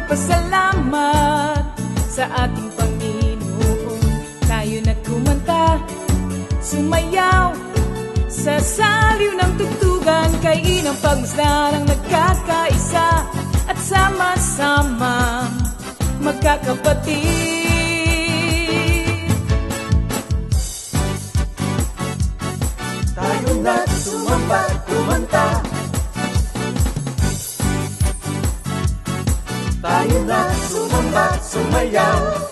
magpasalamat sa ating Panginoon. Tayo na kumanta, sumayaw sa saliw ng tugtugan, kay inang pagmasdan ang nagkakaisa at sama-sama magkakapatid. Tayo na sumamba, kumanta. Tayo na sumamba, sumayaw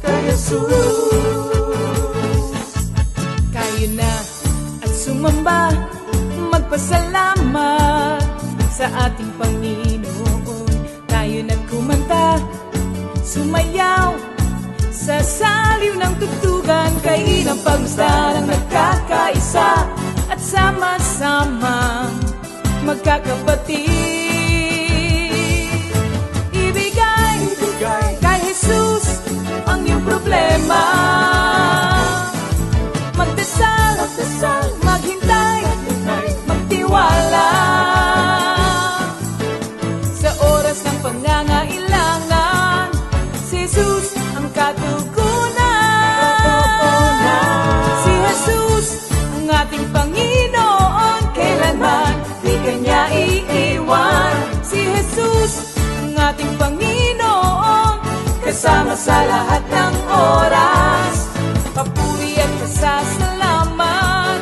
kay Jesus. Kayo na at sumamba, magpasalamat sa ating Panginoon. Tayo na kumanta, sumayaw sa saliw ng tugtugan, kay inang pagmasdan ang nagkakaisa at sama-sama magkakapatid. Ibigay kay Jesus ang iyong problema. Magdasal, maghintay, magtiwala. Sa oras ng pangangailangan, si Jesus ang katugunan. Si Jesus ang ating Panginoon, kailanman di Kanya iiwan. Si Jesus ang ating Panginoon, kasama sa lahat ng oras. Papuri at pasasalamat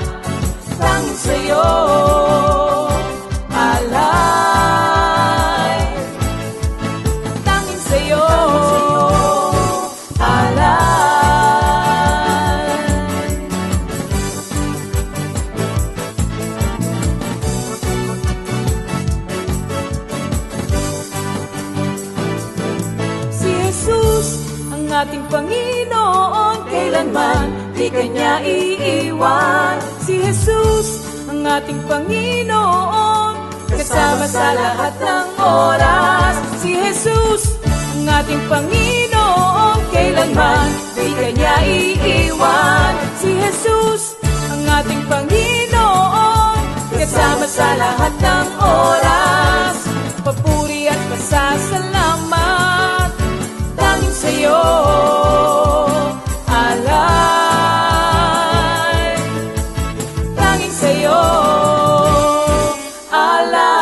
tanging sa'yo, alay. Tanging sa'yo, alay. Si Jesus ang ating Panginoon, kailanman di Kanya iiwan. Si Jesus ang ating Panginoon, kasama sa lahat ng oras. Si Jesus ang ating Panginoon, kailanman di Kanya iiwan. Si Jesus ang ating Panginoon, kasama sa lahat ng oras. Papuri at pasasalamat tanging sa'yo, alay. Tanging sa'yo, alay.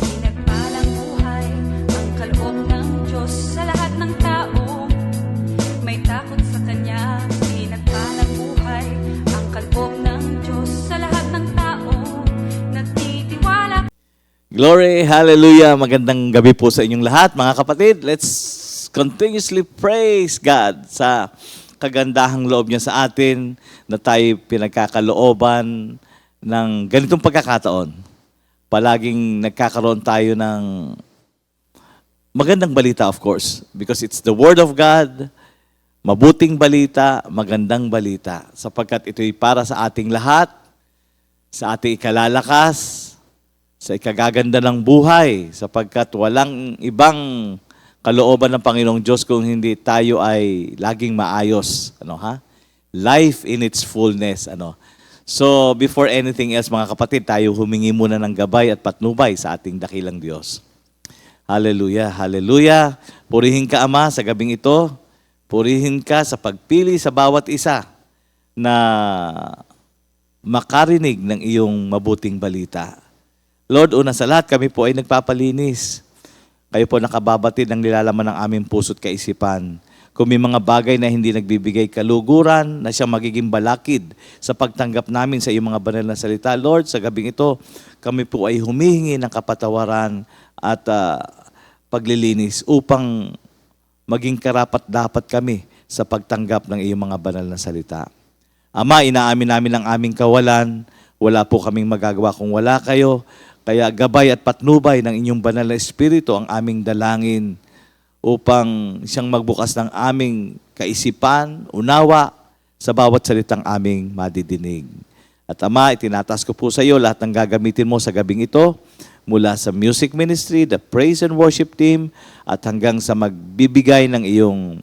Pinagpalang buhay ang kaloob ng Diyos sa lahat ng tao. May takot sa Kanya. Pinagpalang buhay ang kaloob ng Diyos sa lahat ng tao. Nagtitiwala. Glory, hallelujah. Magandang gabi po sa inyong lahat, mga kapatid. Let's continuously praise God sa kagandahang loob niya sa atin na tayo pinagkakalooban ng ganitong pagkakataon. Palaging nagkakaroon tayo ng magandang balita, of course, because it's the Word of God, mabuting balita, magandang balita, sapagkat ito'y para sa ating lahat, sa ating ikalalakas, sa ikagaganda ng buhay, sapagkat walang ibang kalooban ng Panginoong Diyos kung hindi tayo ay laging maayos. Life in its fullness. So, before anything else, mga kapatid, tayo humingi muna ng gabay at patnubay sa ating dakilang Diyos. Hallelujah, hallelujah. Purihin ka, Ama, sa gabing ito. Purihin ka sa pagpili sa bawat isa na makarinig ng iyong mabuting balita. Lord, una sa lahat, kami po ay nagpapalinis. Kayo po nakababatid ng nilalaman ng aming puso't kaisipan. Kung may mga bagay na hindi nagbibigay kaluguran, na siyang magiging balakid sa pagtanggap namin sa iyong mga banal na salita, Lord, sa gabing ito, kami po ay humihingi ng kapatawaran at paglilinis upang maging karapat-dapat kami sa pagtanggap ng iyong mga banal na salita. Ama, inaamin namin ang aming kawalan. Wala po kaming magagawa kung wala kayo. Kaya gabay at patnubay ng inyong banal na Espiritu ang aming dalangin upang siyang magbukas ng aming kaisipan, unawa sa bawat salitang aming madidinig. At Ama, itinatas ko po sa iyo lahat ng gagamitin mo sa gabing ito. mula sa music ministry, the praise and worship team, at hanggang sa magbibigay ng iyong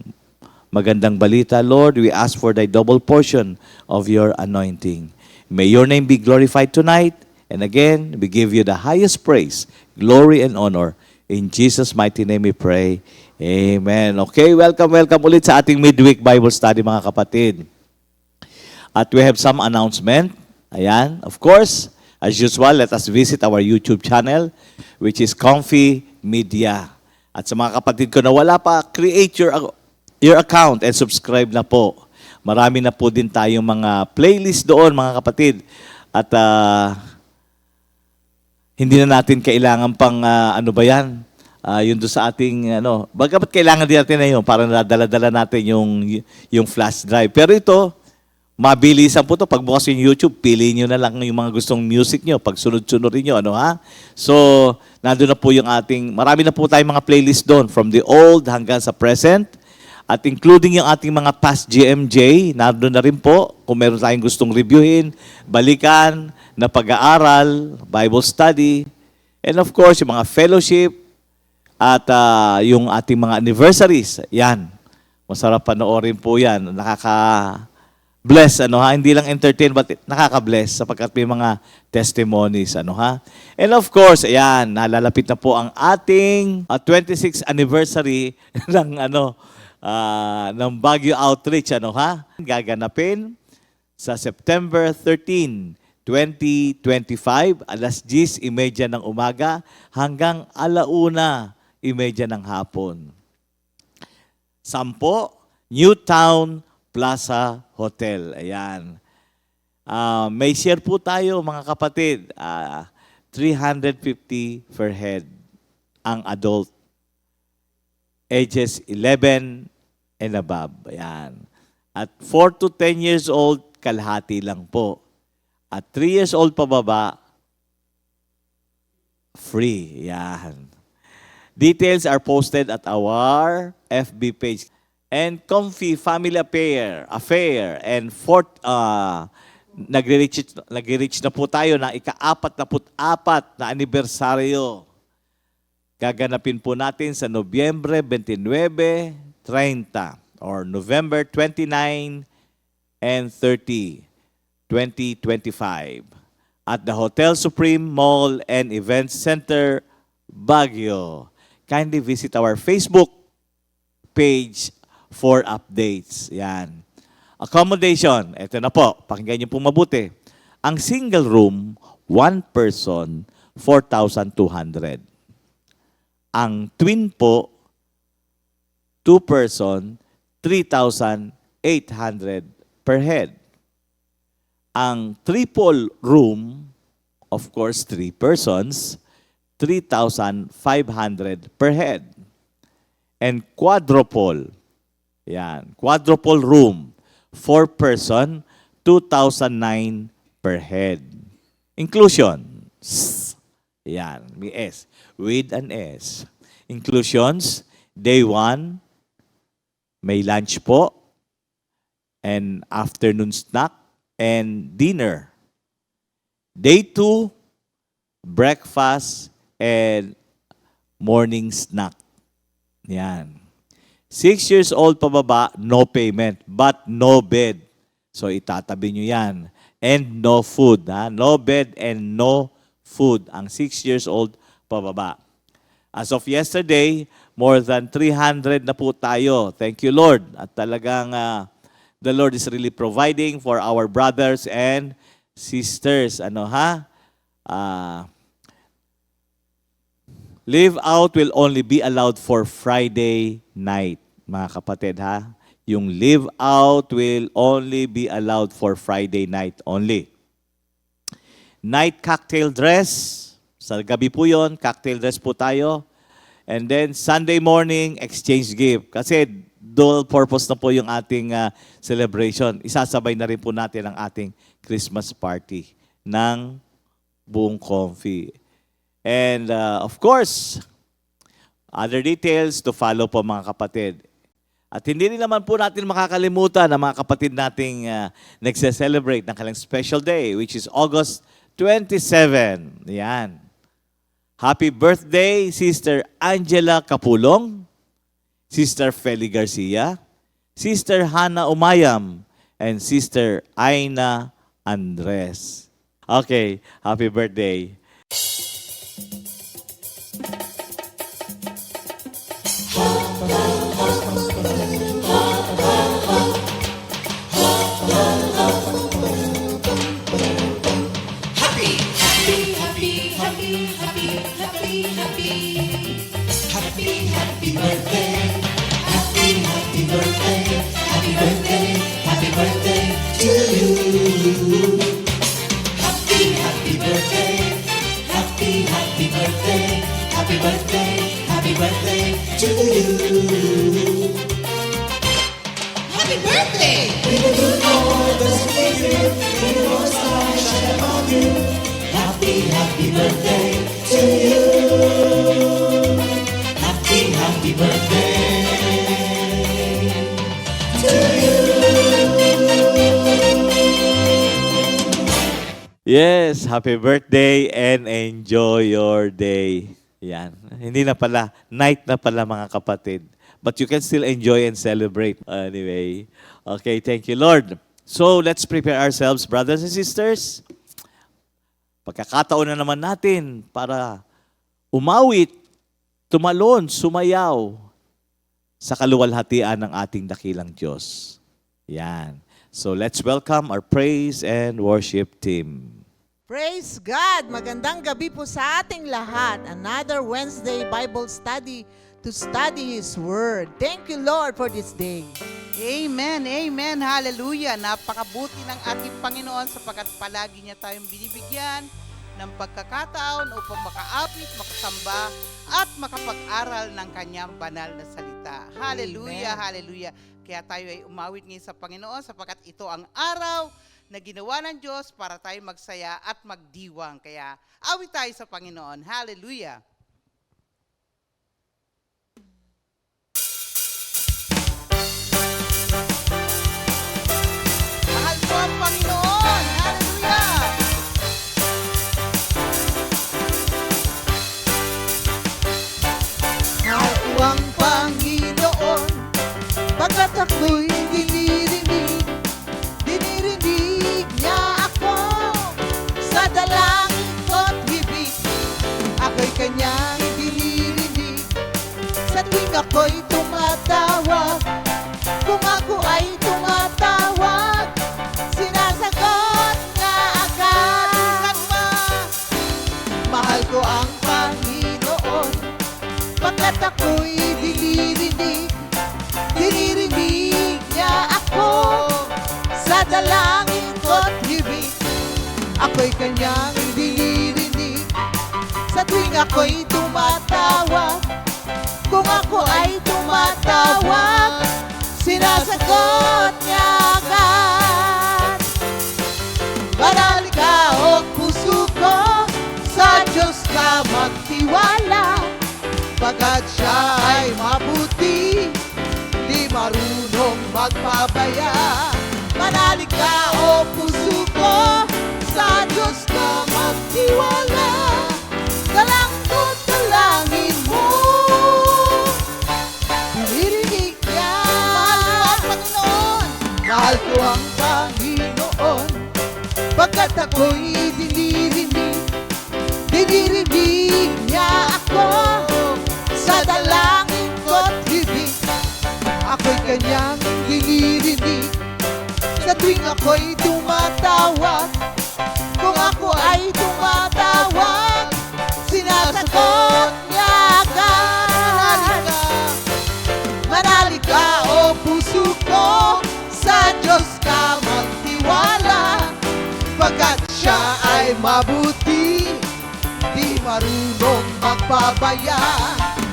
magandang balita. Lord, we ask for thy double portion of your anointing. May your name be glorified tonight. And again, we give you the highest praise, glory, and honor. In Jesus' mighty name we pray. Amen. Okay, welcome ulit sa ating midweek Bible study, mga kapatid. At we have some announcement. Ayan, of course, as usual, let us visit our YouTube channel, which is Comfy Media. At sa mga kapatid ko na wala pa, create your account and subscribe na po. Marami na po din tayong mga playlist doon, mga kapatid. At hindi na natin kailangan pang yun doon sa ating bagamat kailangan din natin na yun para nadala-dala natin yung flash drive. Pero ito, mabilisan po to. Pagbukas yung YouTube, piliin nyo na lang yung mga gustong music nyo. Pagsunod-sunurin nyo, So, nandun na po yung marami na po tayong mga playlist doon from the old hanggang sa present. At including yung ating mga past GMJ, nandun na rin po. Kung meron tayong gustong reviewin, balikan, na pag-aaral, Bible study, and of course, yung mga fellowship, at yung ating mga anniversaries. Yan. Masarap panoorin po yan. Nakaka-bless, Hindi lang entertain, but nakaka-bless sapagkat may mga testimonies, And of course, ayan, nalalapit na po ang ating 26th anniversary ng Baguio Outreach, Gaganapin sa September 13, 2025, alas 10:30 ng umaga hanggang 1:30 ng hapon. 10, Newtown Plaza Hotel. Ayan. May share po tayo, mga kapatid. 350 per head ang adult. Ages 11 and above. Ayan. At 4 to 10 years old, kalahati lang po. At 3 years old pababa, free. Yan. Details are posted at our FB page. And Comfy Family Affair and nag-reach na po tayo ng ika-44 na anibersaryo. Gaganapin po natin sa Nobyembre 29, 30 or November 29 and 30. 2025 at the Hotel Supreme Mall and Event Center, Baguio. Kindly visit our Facebook page for updates. Yan. Accommodation, eto na po, pakinggan niyo po mabuti. Ang single room, 1 person, 4,200. Ang twin po, 2 person, 3,800 per head. Ang triple room, of course, 3 persons, 3,500 per head. And quadruple, quadruple room, 4 person, 2,009 per head. Inclusions, may S, with an S. Inclusions, day 1, may lunch po, and afternoon snack, and dinner. Day 2, breakfast and morning snack. Yan. 6 years old pababa, no payment, but no bed. So itatabi nyo yan. And no food. No bed and no food. Ang 6 years old pababa. As of yesterday, more than 300 na po tayo. Thank you, Lord. At talagang the Lord is really providing for our brothers and sisters. Live out will only be allowed for Friday night, mga kapatid, Yung live out will only be allowed for Friday night only. Night cocktail dress, sa gabi po yun, cocktail dress po tayo. And then Sunday morning, exchange gift. Kasi dual purpose na po yung ating celebration. Isasabay na rin po natin ang ating Christmas party ng buong Comfy. And of course, other details to follow po, mga kapatid. At hindi rin naman po natin makakalimutan na mga kapatid nating nagse-celebrate ng kanilang special day, which is August 27. Yan. Happy birthday, Sister Angela Capulong, Sister Feli Garcia, Sister Hannah Umayam, and Sister Aina Andres. Okay, happy birthday. Happy birthday! Yes, happy birthday and enjoy your day. Yan. Hindi na pala, night na pala mga kapatid. But you can still enjoy and celebrate. Anyway, okay, thank you, Lord. So, let's prepare ourselves, brothers and sisters. Pagkakataon na naman natin para umawit, tumalon, sumayaw sa kaluwalhatian ng ating dakilang Diyos. Yan. So, let's welcome our praise and worship team. Praise God! Magandang gabi po sa ating lahat. Another Wednesday Bible study to study His Word. Thank you, Lord, for this day. Amen, amen, hallelujah. Napakabuti ng ating Panginoon sapagkat palagi niya tayong binibigyan ng pagkakataon upang makaapit, makasamba, at makapag-aral ng kanyang banal na salita. Hallelujah, hallelujah. Kaya tayo ay umawit ngayon sa Panginoon sapagkat ito ang araw na ginawa ng Diyos para tayo magsaya at magdiwang. Kaya awit tayo sa Panginoon. Hallelujah. Mahal ko ang Panginoon. Hallelujah. Mahal ko ang Panginoon, pagkat ako'y dinirinig niya ako sa dalangin ko't bibig. Ako'y kanyang dinirinig sa tuwing ako'y tumatawag. Kung ako ay tumatawag, sinasagot niya agad. Mahal ko ang Panginoon, pagkat ako'y dinirinig niya ako sa dalangin ko't hibig. Ako'y kanyang dinirinig sa tuwing ako'y tumatawag. Kung ako ay tumatawag, sinasagot niya agad. Banal ka o puso ko, sa Diyos ka magtiwala. Pagkat siya ay mabuti, di marunong magpabaya. Manalig ka o puso ko, sa Diyos ka magtiwala. Dalangin dalangin mo, dinirinig niya. Mahal ko ang Panginoon, pagkat ako'y dinirinig niya ako sa dalangin ko't hibig. Ako'y kanyang dinirinig sa tuwing ako'y tumatawag. Kung ako ay tumatawag, sinasagot niya agad. Manalig ka o puso ko, sa Diyos ka magtiwala. Pagkat siya ay mabuti, di marunong magpabaya.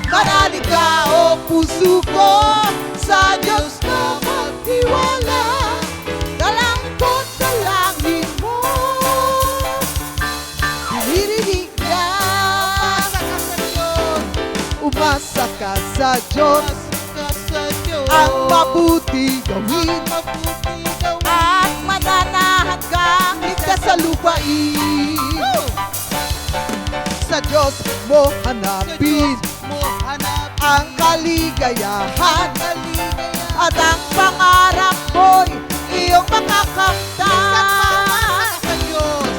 Manalig ka o puso ko, sa Diyos ka magtiwala. Dalangin ko't dalangin mo, dinirinig niya. Umasa ka sa Diyos, ang mabuti gawin, at mananahan kang ligtas sa lupain. Sa Diyos mo hanapin mo hanapin ang kaligayahan, kaligayahan. at ang pangarap mo'y iyong makakamtan. Sa Diyos,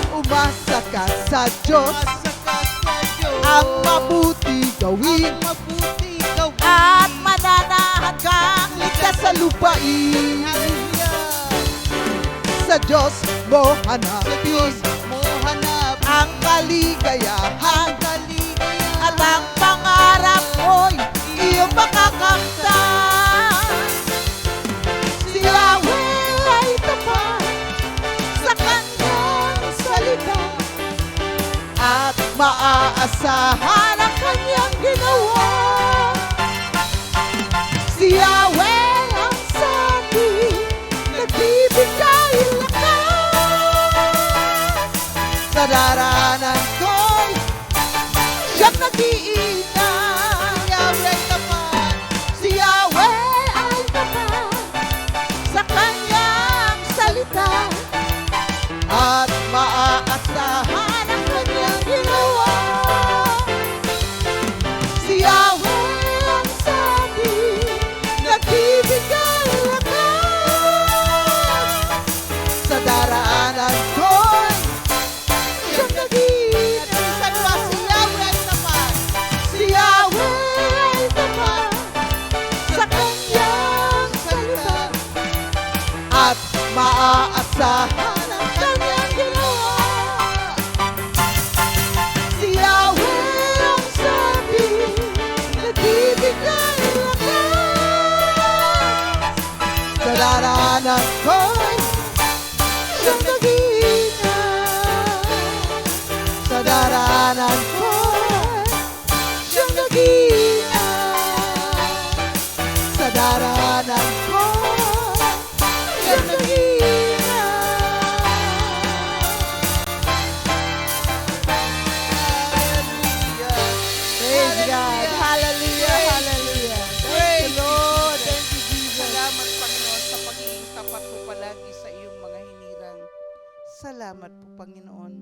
Umasa ka sa Diyos, umasa ka sa Diyos. ang mabuti gawin, Ang mabuti gawin. at mananahan kang ligtas sa lupain. Hallelujah. Sa Diyos mo Sa hanapin Diyos mo hanapin ang kaligayahan, ang kaligayahan. at ang pangarap mo'y iyong makakamtan. Si Yahweh ay tapat sa kanyang salita, at maaasahan ang kanyang ginawa. Si Yahweh ang sabi, nagbibigay lakas. Sa daranan ko'y siyang nag-iingat. Yahweh tapat. Si Yahweh ay tapat sa kanyang salita, at maaasahan ang kanyang ginawa. Si Yahweh ang sabi, nagbibigay lakas. Sa daraanan ko'y siyang nag-iingat. Bilisan pa, si Yahweh tapat. Si Yahweh ay tapat sa kanyang salita, at maaasahan ang kanyang ginawa. Si Yahweh ang sabi, nagbibigay lakas. Sa daranan ko'y siyang nag-iingat. Sa daranan ko'y siyang nag-iingat. Sa daranan ko'y siyang Hallelujah. Praise God. Hallelujah. Hallelujah. Thank you, Lord. Thank you, Jesus. Salamat, Panginoon, sa pagiging tapat mo palagi sa iyong mga hinirang. Salamat po, Panginoon.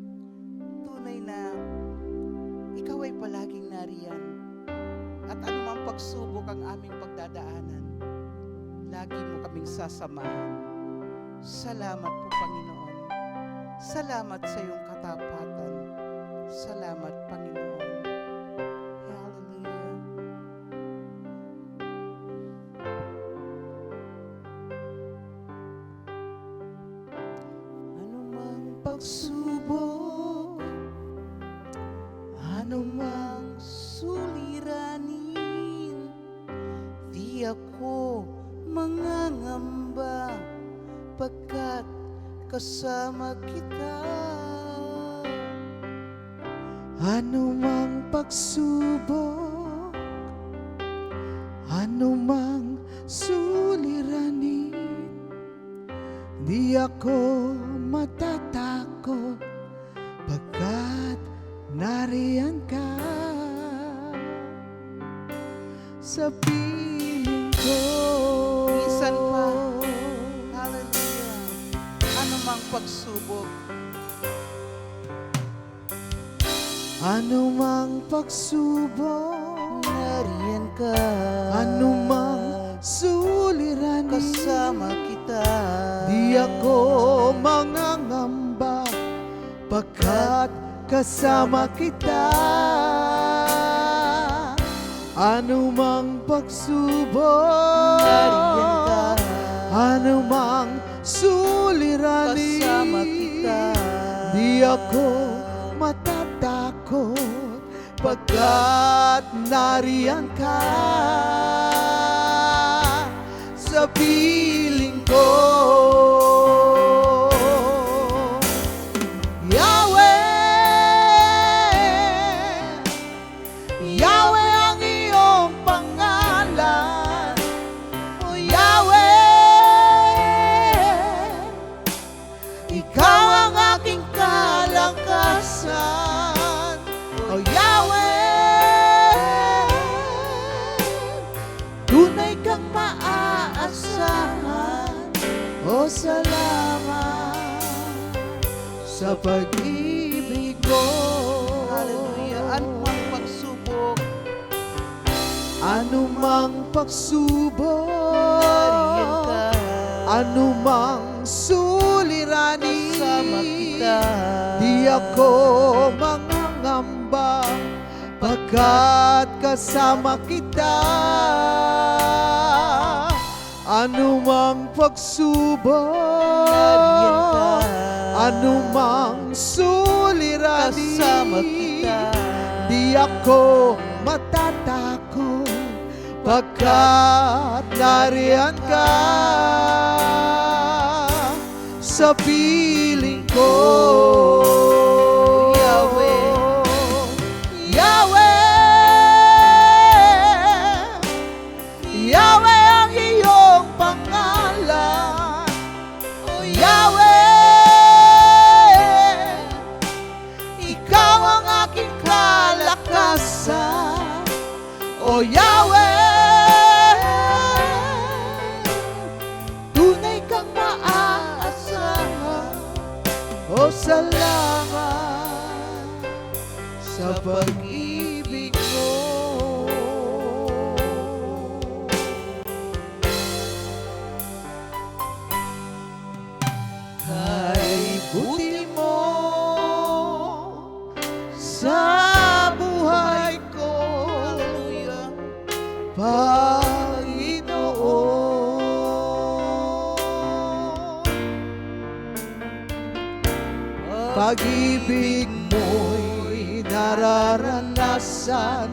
Tunay na ikaw ay palaging nariyan. At anumang pagsubok ang aming pagdadaanan, lagi mo kaming sasamahan. Salamat po, Panginoon. Salamat sa iyong katapatan. Salamat, Panginoon. Hallelujah. Anumang pagsubok, anumang suliranin, di ako mangangamba pagkat kasama kita. Anumang pagsubok, anumang suliranin, di ako matatakot pagkat nariyan ka. Sa piling ko, Minsan pa. Hallelujah. Anumang pagsubok, anumang pagsubok, nariyan ka. anumang suliranin, Kasama kita. di ako mangangamba pagkat kasama kita. Anumang pagsubok, Nariyan ka. anumang suliranin, Kasama kita. di ako matatakot pagkat nariyan ka. Sa piling ko, Yahweh, Yahweh ang iyong pangalan. O Yahweh, ikaw ang aking kalakasan. O Yahweh, tunay kang maaasahan. O salamat sa pag-ibig ko. Hallelujah. Anumang pagsubok, Nariyan ka. anumang suliranin, Sama kita. di ako mangangamba, pagkat kasama kita. Anumang pagsubok, Nariyan ka. anumang suliranin, Kasama kita. di ako matatakot, pagkat nariyan ka sa piling ko. Yahweh. Yahweh, Yahweh ang iyong pangalan. O Yahweh, ikaw ang aking kalakasan. O Yahweh, tunay kang maaasahan. O salamat sa pag-ibig mo. Kay buti mo sa buhay ko, Hallelujah. Panginoon. Pag-ibig mo'y nararanasan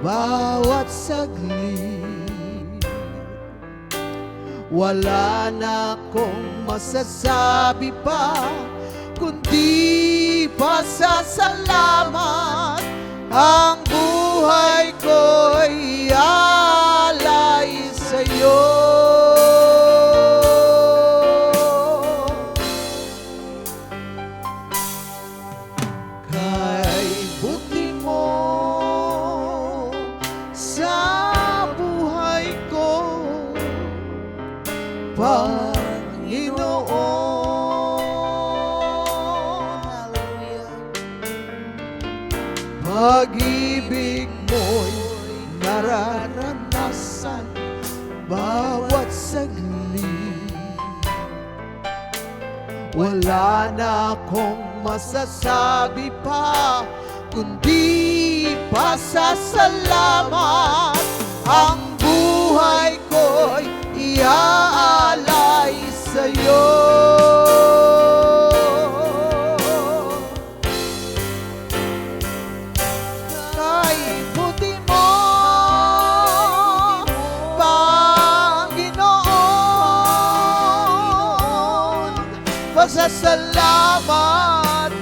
bawat saglit. Wala na akong masasabi pa, kundi pasasalamat. Ang buhay ko'y alay sa'yo. Kay buti mo sa buhay ko, Panginoon. Hallelujah. Pag-ibig mo'y nararanasan bawat saglit. Wala na akong masasabi pa, kundi pasasalamat. Ang buhay ko'y iaalay sa'yo. Kay buti mo, Panginoon, pasasalamat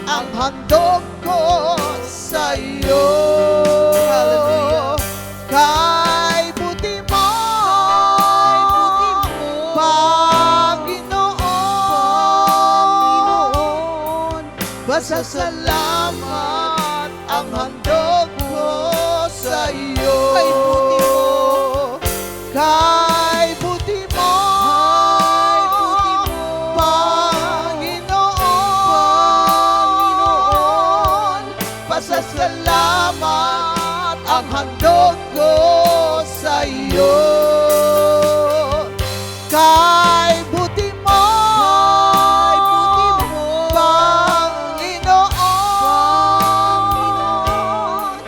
ang handog ko sa'yo. Hallelujah. Kay buti mo, Panginoon, pasasalamat ang handog ko sa iyo. Kay buti mo. Kay buti mo, Panginoon, pasasalamat ang handog ko sa iyo. Kay buti mo, Panginoon,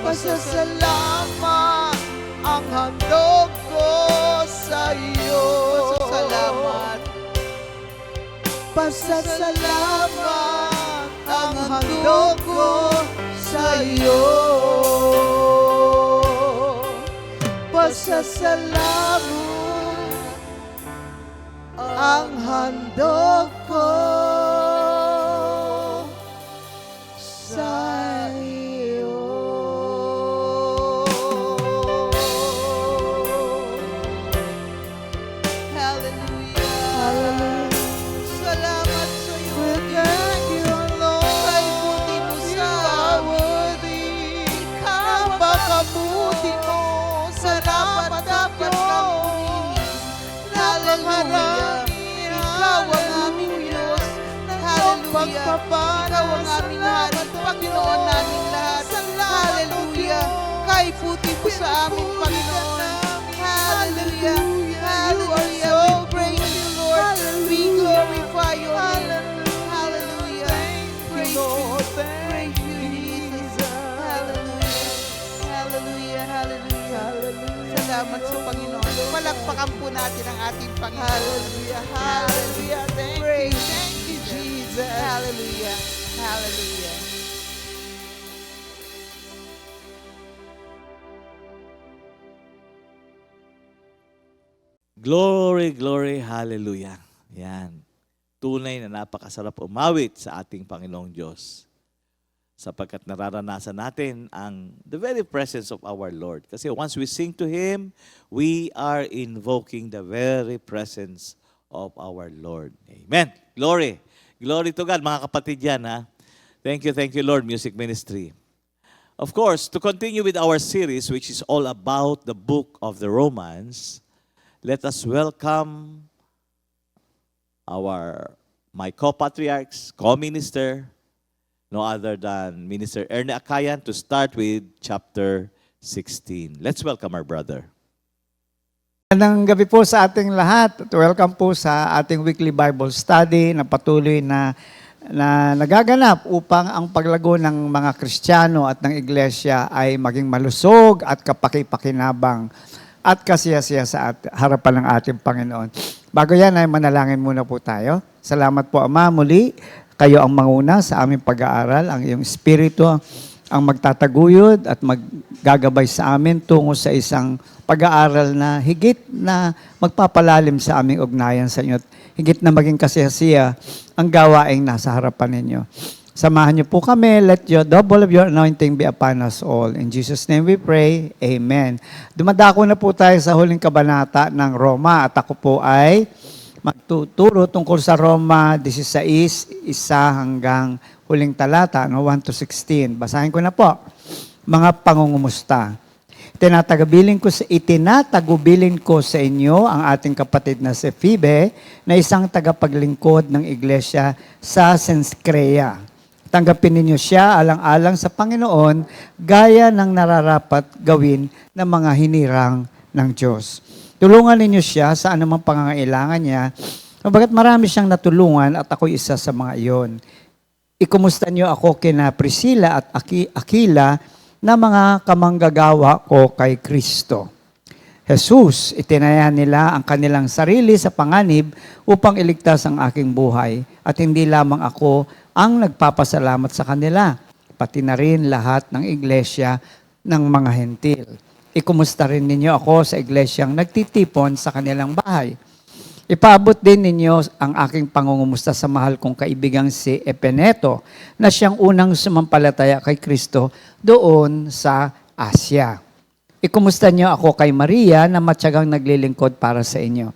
pasasalamat ang handog ko sa iyo. Pasasalamat ang handog ko sa iyo. Pasasalamat ang handog ko sa iyo. Hallelujah. Hallelujah. Salamat sa iyo. We thank you, Lord. Kay buti mo You sa are worthy. Napakabuti mo sa dapat Hallelujah. Ikaw ang aming Diyos. Hallelujah. Ikaw ang aming hari, Panginoon naming lahat. Hallelujah. Kay Pati-puti po sa aming Panginoon. Hallelujah. Hallelujah. We praise you, Lord. We glorify your name. Hallelujah. Praise you. Praise you, Jesus. Hallelujah. Hallelujah. Hallelujah. Salamat sa Panginoon. Palakpakan po natin ang ating Panginoon. Hallelujah. Hallelujah. Thank you, Jesus. Hallelujah. Hallelujah. Glory, glory, hallelujah. Yan. Tunay na napakasarap umawit sa ating Panginoong Diyos. Sapagkat nararanasan natin the very presence of our Lord. Kasi once we sing to Him, we are invoking the very presence of our Lord. Amen. Glory. Glory to God, mga kapatid yan, ha? Thank you, Lord, Music Ministry. Of course, to continue with our series, which is all about the book of the Romans, let us welcome my co-patriarchs, co-minister, no other than Minister Erne Akayan, to start with chapter 16. Let's welcome our brother. Magandang gabi po sa ating lahat. Welcome po sa ating weekly Bible study na patuloy na nagaganap upang ang paglago ng mga Kristiyano at ng Iglesia ay maging malusog at kapaki-pakinabang at kasiyasiya sa harapan ng ating Panginoon. Bago yan ay manalangin muna po tayo. Salamat po, Ama, muli. Kayo ang manguna sa aming pag-aaral. Ang iyong Espiritu ang magtataguyod at maggagabay sa amin tungo sa isang pag-aaral na higit na magpapalalim sa aming ugnayan sa inyo. Higit na maging kasiyasiya ang gawaing nasa harapan ninyo. Samahan niyo po kami. Let your double of your anointing be upon us all. In Jesus' name we pray. Amen. Dumadako na po tayo sa huling kabanata ng Roma at ako po ay magtuturo tungkol sa Roma 16, 1 hanggang huling talata, 1 to 16. Basahin ko na po. Mga pangungumusta. Itinatagubilin ko sa inyo ang ating kapatid na si Phoebe na isang tagapaglingkod ng iglesia sa Cenchrea. Tanggapin ninyo siya alang-alang sa Panginoon gaya ng nararapat gawin ng mga hinirang ng Diyos. Tulungan ninyo siya sa anumang pangangailangan niya, mabagat marami siyang natulungan at ako isa sa mga iyon. Ikumusta niyo ako kina Priscilla at Aquila na mga kamanggagawa ko kay Kristo. Jesus, itinaya nila ang kanilang sarili sa panganib upang iligtas ang aking buhay at hindi lamang ako ang nagpapasalamat sa kanila, pati na rin lahat ng iglesia ng mga hentil. Ikumusta rin ninyo ako sa iglesyang nagtitipon sa kanilang bahay. Ipaabot din ninyo ang aking pangungumusta sa mahal kong kaibigang si Epeneto na siyang unang sumampalataya kay Kristo doon sa Asya. Ikumusta niyo ako kay Maria na matyagang naglilingkod para sa inyo.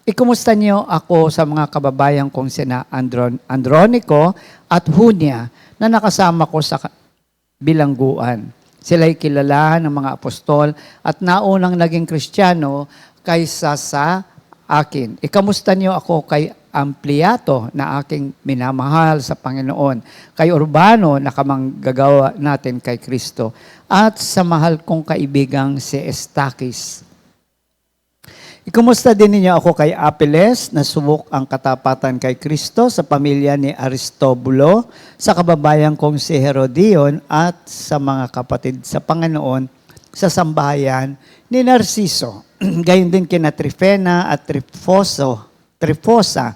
Ikumusta niyo ako sa mga kababayan kong sina Andronico at Junia na nakasama ko sa bilangguan. Sila'y kilala ng mga apostol at naunang naging Kristiyano kaysa sa akin. Ikamusta niyo ako kay Ampliato na aking minamahal sa Panginoon, kay Urbano na kamanggagawa natin kay Kristo, at sa mahal kong kaibigang si Estaquis. Ikumusta din ninyo ako kay Apeles na subok ang katapatan kay Kristo sa pamilya ni Aristobulo, sa kababayan kong si Herodion at sa mga kapatid sa Panginoon sa sambahayan ni Narciso. Gayon din kina Trifena at Trifosa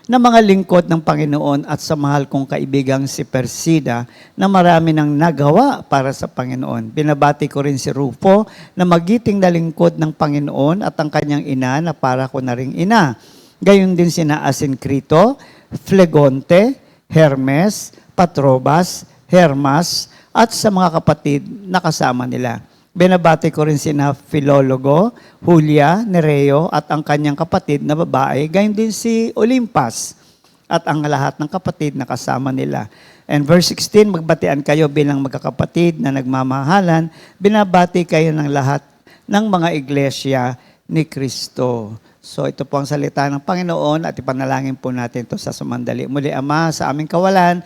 na mga lingkod ng Panginoon at sa mahal kong kaibigang si Persida na marami nang nagawa para sa Panginoon. Binabati ko rin si Rufo na magiting na lingkod ng Panginoon at ang kanyang ina na para ko na ring ina. Gayon din sina Asincrito, Flegonte, Hermes, Patrobas, Hermas at sa mga kapatid na kasama nila. Binabati ko rin sina Filologo, Julia, Nereo at ang kanyang kapatid na babae, gayon din si Olimpas at ang lahat ng kapatid na kasama nila. And verse 16, magbatian kayo bilang magkakapatid na nagmamahalan, binabati kayo ng lahat ng mga iglesia ni Kristo. So ito po ang salita ng Panginoon at ipanalangin po natin ito sa sumandali. Muli, Ama, sa aming kawalan,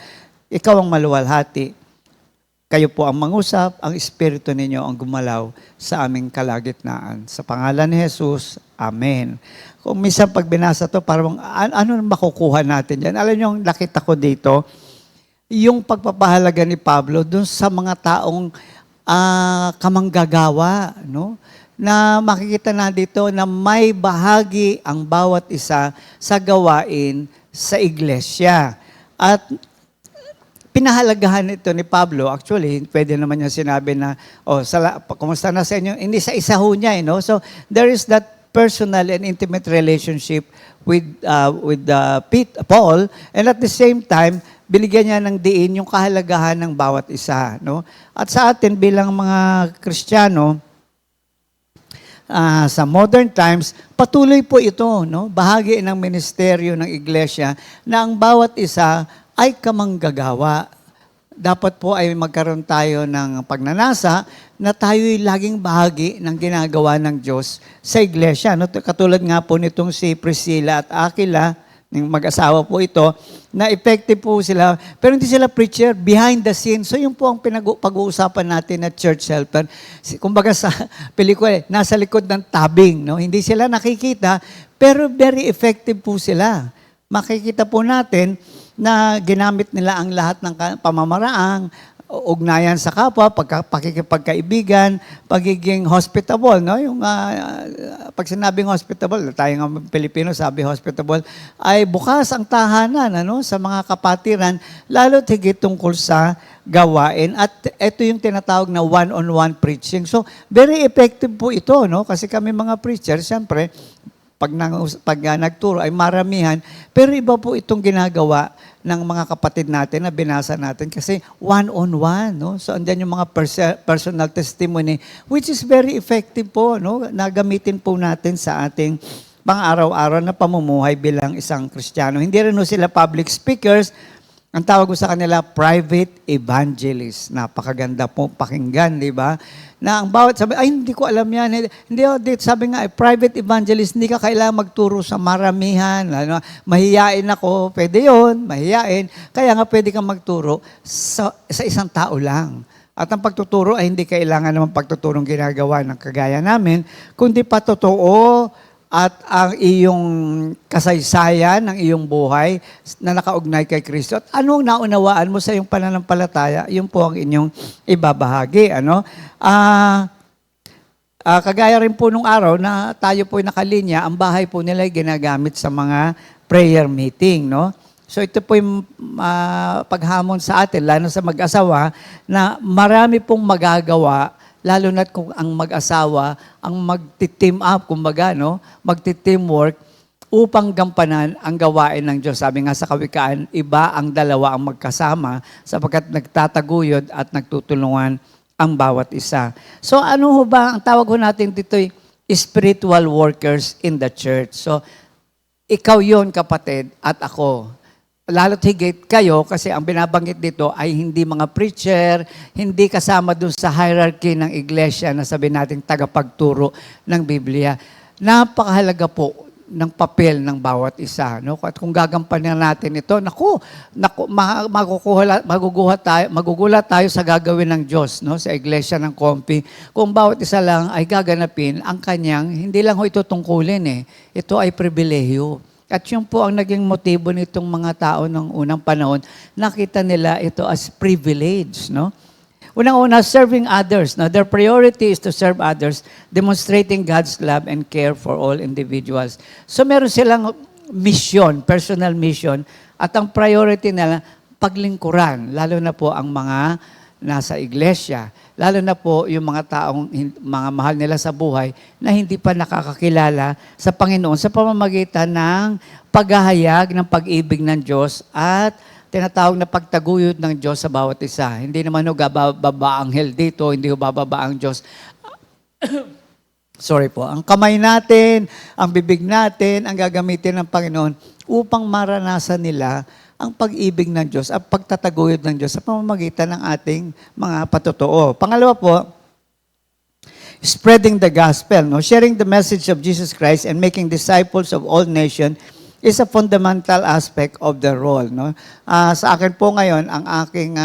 Ikaw ang maluwalhati. Kayo po ang mangusap, ang Espiritu ninyo ang gumalaw sa aming kalagitnaan. Sa pangalan ni Jesus, Amen. Kung minsan pag binasa to, parang ano makukuha natin yan? Alam niyo, nakita ko dito, yung pagpapahalaga ni Pablo dun sa mga taong kamanggagawa, no? Na makikita na dito na may bahagi ang bawat isa sa gawain sa iglesia. At pinahalagahan ito ni Pablo, actually, pwede naman niya sinabi na, kumusta na sa inyo? Hindi sa isa ho niya, no? So, there is that personal and intimate relationship with Paul, and at the same time, binigyan niya ng diin yung kahalagahan ng bawat isa, no? At sa atin bilang mga Kristiyano, sa modern times, patuloy po ito, no? Bahagi ng ministeryo ng iglesia na ang bawat isa ay kamanggagawa. Dapat po ay magkaroon tayo ng pagnanasa na tayo'y laging bahagi ng ginagawa ng Diyos sa iglesia. No? Katulad nga po nitong si Priscilla at Aquila, ng mag-asawa po ito, na effective po sila, pero hindi sila preacher, behind the scenes. So yun po ang pag-uusapan natin na church helper. Kumbaga sa pelikula, nasa likod ng tabing. No? Hindi sila nakikita, pero very effective po sila. Makikita po natin na ginamit nila ang lahat ng pamamaraang, ugnayan sa kapwa, pakikipagkaibigan, pagiging hospitable, no? Yung pag sinabing hospitable, tayo nga Pilipino sabi hospitable, ay bukas ang tahanan, ano, sa mga kapatiran, lalo higit tungkol sa gawain. At ito yung tinatawag na one-on-one preaching. So, very effective po ito, no? Kasi kami mga preachers, siyempre, pag nagturo ay maramihan, pero iba po itong ginagawa ng mga kapatid natin na binasa natin kasi one-on-one, no? So andyan yung mga personal testimony which is very effective po, no? Na gamitin po natin sa ating pang-araw-araw na pamumuhay bilang isang Kristiyano. Hindi rin no sila public speakers. Ang tawag ko sa kanila, private evangelist. Napakaganda po pakinggan, di ba? Na ang bawat sabi, ay hindi ko alam yan. Hindi, sabi nga, private evangelist, hindi ka kailangan magturo sa maramihan. Ano, mahiyain ako, pwede yun, mahiyain. Kaya nga pwede kang magturo sa isang tao lang. At ang pagtuturo ay hindi kailangan naman pagtuturong ginagawa ng kagaya namin, kundi patotoo at ang iyong kasaysayan ng iyong buhay na nakaugnay kay Kristo. At anong naunawaan mo sa iyong pananampalataya, yun po ang inyong ibabahagi. Ano? Kagaya rin po nung araw na tayo po nakalinya, ang bahay po nila ay ginagamit sa mga prayer meeting. No? So ito po yung paghamon sa atin, lalo sa mag-asawa, na marami pong magagawa lalo na't kung ang mag-asawa ang magti-team up, kumbaga, no? Magti-teamwork upang gampanan ang gawain ng Diyos. Sabi nga sa Kawikaan, iba ang dalawa ang magkasama sapagkat nagtataguyod at nagtutulungan ang bawat isa. So ano ho ba, ang tawag ho natin dito ay spiritual workers in the church. So ikaw yon kapatid at ako. Lalo't higit kayo kasi ang binabanggit dito ay hindi mga preacher, hindi kasama dun sa hierarchy ng iglesia na sabi natin tagapagturo ng Biblia. Napakahalaga po ng papel ng bawat isa. No? At kung gagampanan natin ito, magugulat tayo sa gagawin ng Diyos, no? Sa iglesia ng Kompi. Kung bawat isa lang ay gaganapin ang kanyang, hindi lang ho ito tungkulin eh. Ito ay pribilehiyo. At yun po ang naging motibo nitong mga tao ng unang panahon. Nakita nila ito as privilege, no? Unang-una, serving others. Now, their priority is to serve others, demonstrating God's love and care for all individuals. So, meron silang mission, personal mission, at ang priority nila, paglingkuran, lalo na po ang mga nasa iglesia, lalo na po yung mga taong mga mahal nila sa buhay na hindi pa nakakakilala sa Panginoon sa pamamagitan ng paghahayag ng pag-ibig ng Diyos at tinatawag na pagtaguyod ng Diyos sa bawat isa. Hindi naman ho bababa ang hell dito, hindi ho bababa ang Diyos. Sorry po. Ang kamay natin, ang bibig natin, ang gagamitin ng Panginoon upang maranasan nila ang pag-ibig ng Diyos at pagtataguyod ng Diyos sa pamamagitan ng ating mga patotoo. Pangalawa po, spreading the gospel, no? Sharing the message of Jesus Christ and making disciples of all nations is a fundamental aspect of the role. No? Sa akin po ngayon, ang aking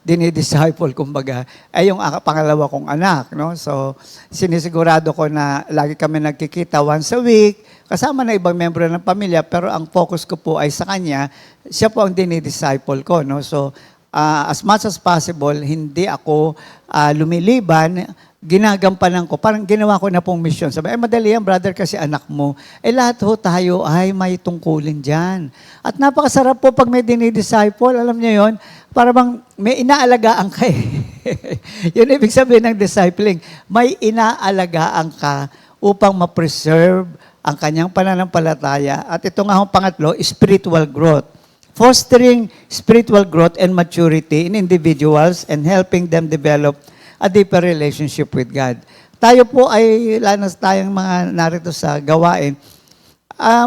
dinidisciple, kumbaga, ay yung pangalawa kong anak. No? So, sinisigurado ko na lagi kami nagkikita once a week, kasama na ibang membro ng pamilya, pero ang focus ko po ay sa kanya. Siya po ang dinidisciple ko. No? So, as much as possible, hindi ako lumiliban, ginagampanan ko. Parang ginawa ko na pong mission. Sabi, madali yan, brother, kasi anak mo. Lahat ho tayo ay may tungkulin dyan. At napakasarap po pag may dinidisciple, alam niyo yon, para bang may inaalagaan ka eh. Yun ibig sabihin ng discipling. May inaalagaan ka upang ma-preserve ang kanyang pananampalataya. At ito nga hong pangatlo, spiritual growth. Fostering spiritual growth and maturity in individuals and helping them develop a deeper relationship with God. Tayo po ay, lanas tayong mga narito sa gawain,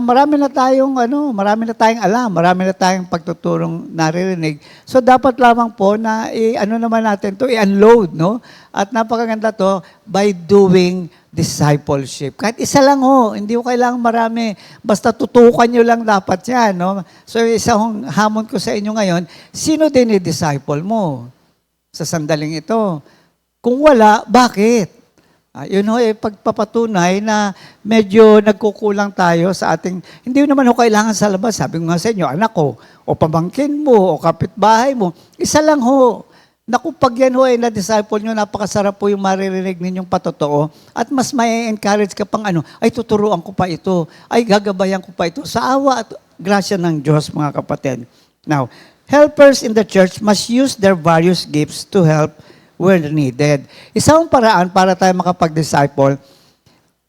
marami na tayong alam, marami na tayong pagtuturong naririnig. So dapat lamang po na naman natin to, i-unload, no? At napakaganda to by doing discipleship. Kahit isa lang ho, hindi ko kailangan marami. Basta tutukan nyo lang dapat yan, no? So isang hamon ko sa inyo ngayon, sino din i-disciple mo sa sandaling ito? Kung wala, bakit? Yun ho, pagpapatunay na medyo nagkukulang tayo sa ating, hindi naman ho kailangan sa labas. Sabi ko nga sa inyo, anak ko, o pamangkin mo, o kapitbahay mo, isa lang ho. Naku, pag yan ho ay na-disciple nyo, napakasarap po yung maririnig ninyong patotoo, at mas may encourage ka pang ay tuturuan ko pa ito, ay gagabayan ko pa ito, sa awa at grasya ng Diyos, mga kapatid. Now, helpers in the church must use their various gifts to help where needed. Isang paraan para tayo makapag-disciple,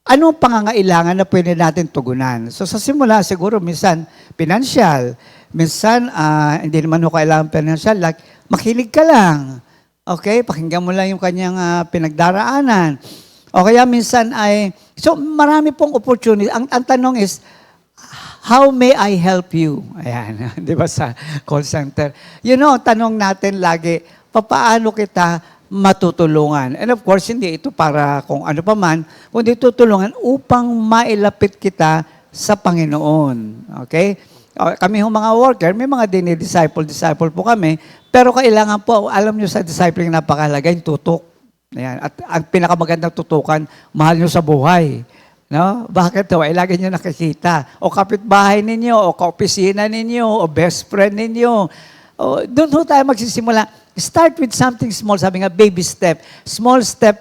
anong pangangailangan na pwede natin tugunan? So sa simula, siguro minsan financial, minsan hindi naman ho kailangan financial, like makinig ka lang. Okay? Pakinggan mo lang yung kanyang pinagdaraanan. O kaya minsan so marami pong opportunity. Ang tanong is, how may I help you? Ayan, di ba sa call center? Ang tanong natin lagi, papaano kita matutulungan? And of course, hindi ito para kung ano pa man, kundi tutulungan upang mailapit kita sa Panginoon. Okay? Kami mga worker, may mga disciple po kami, pero kailangan po, alam nyo sa discipling napakahalaga yung tutok. Ayan. At ang pinakamagandang tutukan, mahal nyo sa buhay. No? Bakit ito? Lagi nyo nakikita. O kapitbahay ninyo, o kaopisina ninyo, o best friend ninyo. Doon ho tayo magsisimula. Start with something small. Sabi nga, baby step. Small step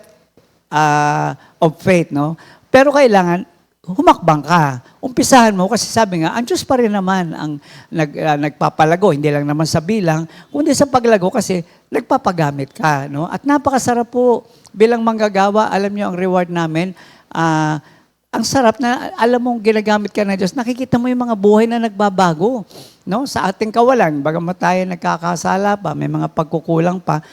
of faith, no? Pero kailangan, humakbang ka. Umpisahan mo kasi sabi nga, ang Diyos pa rin naman ang nagpapalago. Hindi lang naman sa bilang, kundi sa paglago kasi nagpapagamit ka, no? At napakasarap po bilang manggagawa. Alam niyo ang reward namin, ang sarap na alam mong ginagamit ka ng Diyos, nakikita mo yung mga buhay na nagbabago. No? Sa ating kawalan, bagamat tayo nagkakasala pa, may mga pagkukulang pa,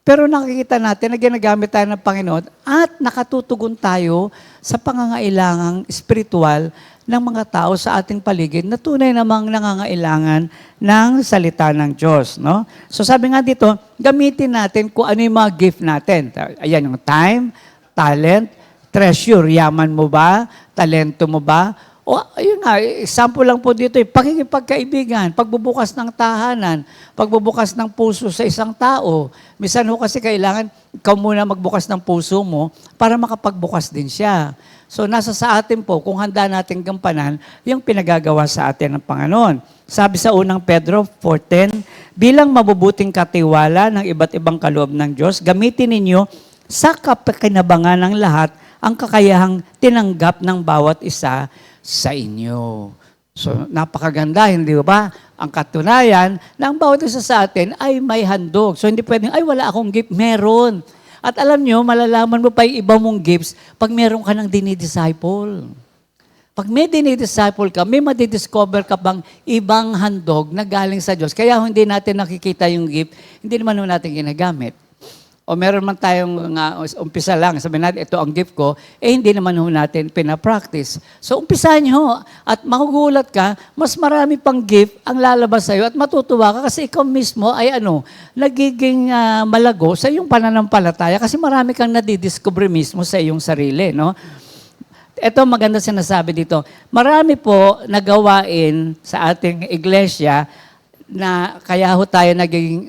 pero nakikita natin na ginagamit tayo ng Panginoon at nakatutugon tayo sa pangangailangang spiritual ng mga tao sa ating paligid na tunay namang nangangailangan ng salita ng Diyos. No? So sabi nga dito, gamitin natin kung ano yung mga gift natin. Ayan yung time, talent, treasure, yaman mo ba? Talento mo ba? O ayun nga, example lang po dito, pakikipagkaibigan, pagbubukas ng tahanan, pagbubukas ng puso sa isang tao. Minsan ho kasi kailangan ikaw muna magbukas ng puso mo para makapagbukas din siya. So nasa sa atin po, kung handa natin gampanan, yung pinagagawa sa atin ng Panginoon. Sabi sa unang Pedro 4:10, bilang mabubuting katiwala ng iba't ibang kaloob ng Diyos, gamitin ninyo sa kapakinabangan ng lahat ang kakayahang tinanggap ng bawat isa sa inyo. So, napakaganda, hindi ba? Ang katunayan na ang bawat isa sa atin ay may handog. So, hindi pwedeng, wala akong gift. Meron. At alam nyo, malalaman mo pa yung iba mong gifts pag meron ka ng dinidisciple. Pag may dinidisciple ka, may madidiscover ka bang ibang handog na galing sa Diyos. Kaya hindi natin nakikita yung gift, hindi naman natin ginagamit. O meron man tayong umpisa lang, sabihin natin, ito ang gift ko, hindi naman natin pinapractice. So umpisahan nyo at magugulat ka, mas marami pang gift ang lalabas sa'yo at matutuwa ka kasi ikaw mismo ay nagiging malago sa iyong pananampalataya kasi marami kang nadidiscover mismo sa iyong sarili. No? Ito maganda sinasabi dito. Marami po nagawain sa ating iglesia na kaya ho tayo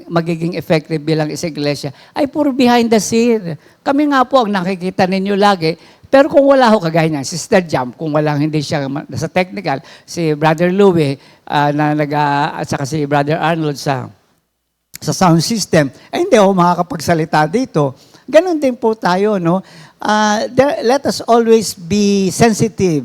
magiging effective bilang isa iglesia ay puro behind the scene. Kami nga po ang nakikita ninyo lagi. Pero kung wala ho kagaya niya, Sister Jam, kung walang hindi siya sa technical, si Brother Louie at saka si Brother Arnold sa sound system, hindi ako makakapagsalita dito. Ganon din po tayo, no? Let us always be sensitive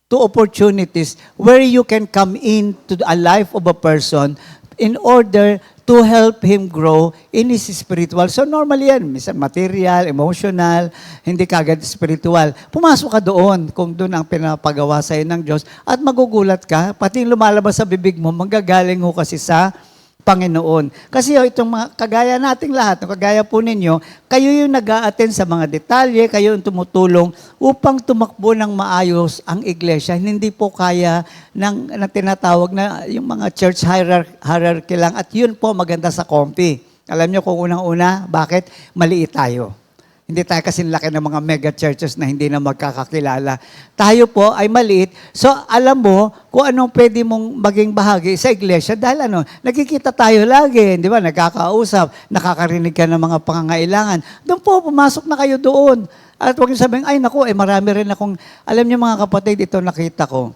to opportunities where you can come into a life of a person in order to help him grow in his spiritual. So normally yan, minsan material, emotional, hindi kagad spiritual. Pumasok ka doon kung doon ang pinapagawa sa'yo ng Diyos at magugulat ka, pati yung lumalabas sa bibig mo, manggagaling ho kasi sa Panginoon. Kasi itong mga kagaya nating lahat, kagaya po ninyo, kayo yung nag-a-attend sa mga detalye, kayo yung tumutulong upang tumakbo ng maayos ang iglesia. Hindi po kaya ng tinatawag na yung mga church hierarchy lang. At yun po maganda sa comfy. Alam nyo kung unang-una, bakit? Maliit tayo. Hindi tayo kasi laki ng mga mega churches na hindi na magkakakilala. Tayo po ay maliit. So, alam mo kung anong pwede mong maging bahagi sa iglesia dahil nakikita tayo lagi, di ba? Nagkakausap, nakakarinig ka ng mga pangangailangan. Doon po, pumasok na kayo doon. At huwag niyo sabihin, ay naku, marami rin akong, alam niyo mga kapatid, ito nakita ko.